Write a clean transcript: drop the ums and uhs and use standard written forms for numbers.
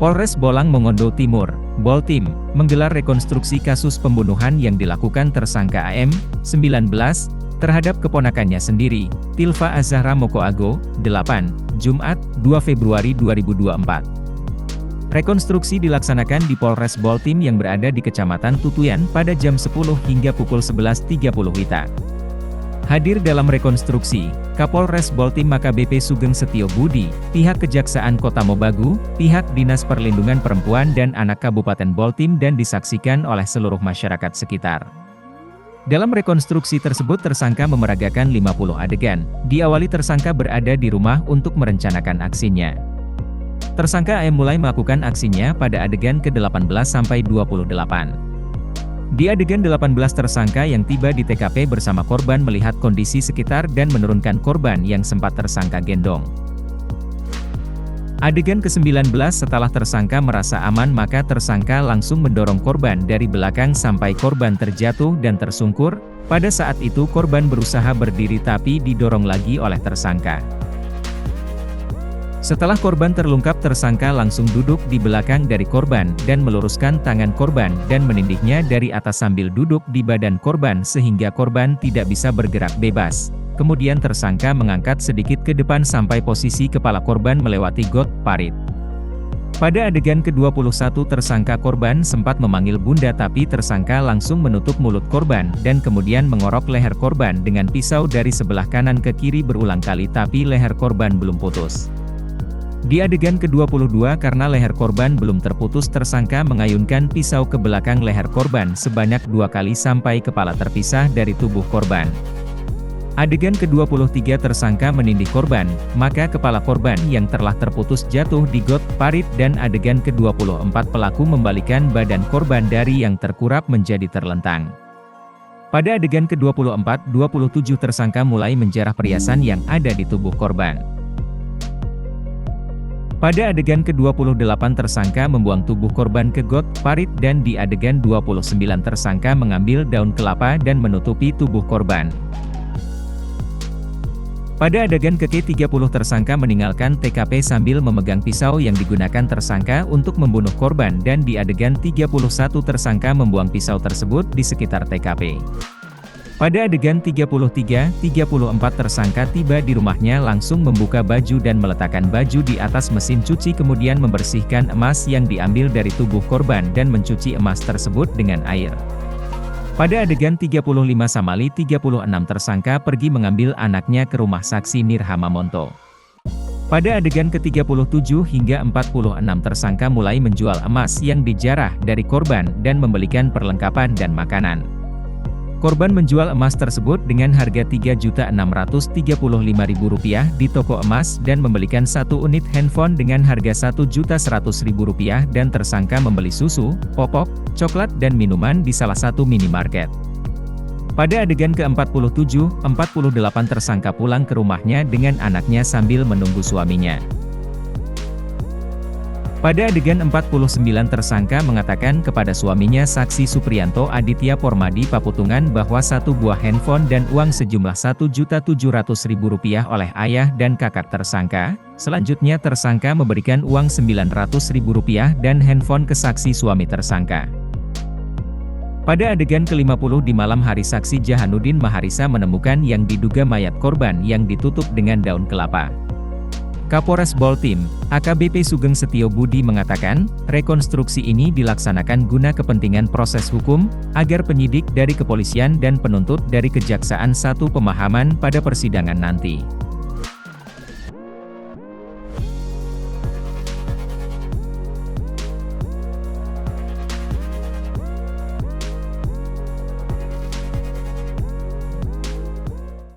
Polres Bolang Mongondo Timur, Boltim, menggelar rekonstruksi kasus pembunuhan yang dilakukan tersangka AM, 19, terhadap keponakannya sendiri, Tilva Azahra Mokoago, 8, Jumat, 2 Februari 2024. Rekonstruksi dilaksanakan di Polres Boltim yang berada di Kecamatan Tutuyan pada jam 10 hingga pukul 11.30 WITA. Hadir dalam rekonstruksi, Kapolres Boltim AKBP Sugeng Setio Budi, pihak Kejaksaan Kota Mobagu, pihak Dinas Perlindungan Perempuan dan Anak Kabupaten Boltim dan disaksikan oleh seluruh masyarakat sekitar. Dalam rekonstruksi tersebut tersangka memeragakan 50 adegan, diawali tersangka berada di rumah untuk merencanakan aksinya. Tersangka AM mulai melakukan aksinya pada adegan ke-18 sampai 28. Di adegan 18 tersangka yang tiba di TKP bersama korban melihat kondisi sekitar dan menurunkan korban yang sempat tersangka gendong. Adegan ke-19 setelah tersangka merasa aman maka tersangka langsung mendorong korban dari belakang sampai korban terjatuh dan tersungkur. Pada saat itu korban berusaha berdiri tapi didorong lagi oleh tersangka. Setelah korban terlungkap tersangka langsung duduk di belakang dari korban dan meluruskan tangan korban dan menindihnya dari atas sambil duduk di badan korban sehingga korban tidak bisa bergerak bebas. Kemudian tersangka mengangkat sedikit ke depan sampai posisi kepala korban melewati got parit. Pada adegan ke-21 tersangka korban sempat memanggil bunda tapi tersangka langsung menutup mulut korban dan kemudian mengorok leher korban dengan pisau dari sebelah kanan ke kiri berulang kali tapi leher korban belum putus. Di adegan ke-22 karena leher korban belum terputus tersangka mengayunkan pisau ke belakang leher korban sebanyak 2 kali sampai kepala terpisah dari tubuh korban. Adegan ke-23 tersangka menindih korban, maka kepala korban yang telah terputus jatuh di got parit dan adegan ke-24 pelaku membalikan badan korban dari yang terkurap menjadi terlentang. Pada adegan ke-24, 27 tersangka mulai menjarah perhiasan yang ada di tubuh korban. Pada adegan ke-28 tersangka membuang tubuh korban ke got parit dan di adegan 29 tersangka mengambil daun kelapa dan menutupi tubuh korban. Pada adegan ke-30 tersangka meninggalkan TKP sambil memegang pisau yang digunakan tersangka untuk membunuh korban dan di adegan 31 tersangka membuang pisau tersebut di sekitar TKP. Pada adegan 33-34 tersangka tiba di rumahnya langsung membuka baju dan meletakkan baju di atas mesin cuci kemudian membersihkan emas yang diambil dari tubuh korban dan mencuci emas tersebut dengan air. Pada adegan 35-36 tersangka pergi mengambil anaknya ke rumah saksi Nirhama Monto. Pada adegan ke-37 hingga 46 tersangka mulai menjual emas yang dijarah dari korban dan membelikan perlengkapan dan makanan. Korban menjual emas tersebut dengan harga Rp3.635.000 di toko emas dan membelikan 1 unit handphone dengan harga Rp1.100.000 dan tersangka membeli susu, popok, coklat dan minuman di salah satu minimarket. Pada adegan ke-47, 48 tersangka pulang ke rumahnya dengan anaknya sambil menunggu suaminya. Pada adegan 49 tersangka mengatakan kepada suaminya saksi Supriyanto Aditya Pormadi Paputungan bahwa 1 buah handphone dan uang sejumlah Rp1.700.000 oleh ayah dan kakak tersangka. Selanjutnya tersangka memberikan uang Rp900.000 dan handphone ke saksi suami tersangka. Pada adegan ke-50 di malam hari saksi Jahanuddin Maharisa menemukan yang diduga mayat korban yang ditutup dengan daun kelapa. Kapolres Boltim, AKBP Sugeng Setio Budi mengatakan, rekonstruksi ini dilaksanakan guna kepentingan proses hukum, agar penyidik dari kepolisian dan penuntut dari kejaksaan satu pemahaman pada persidangan nanti.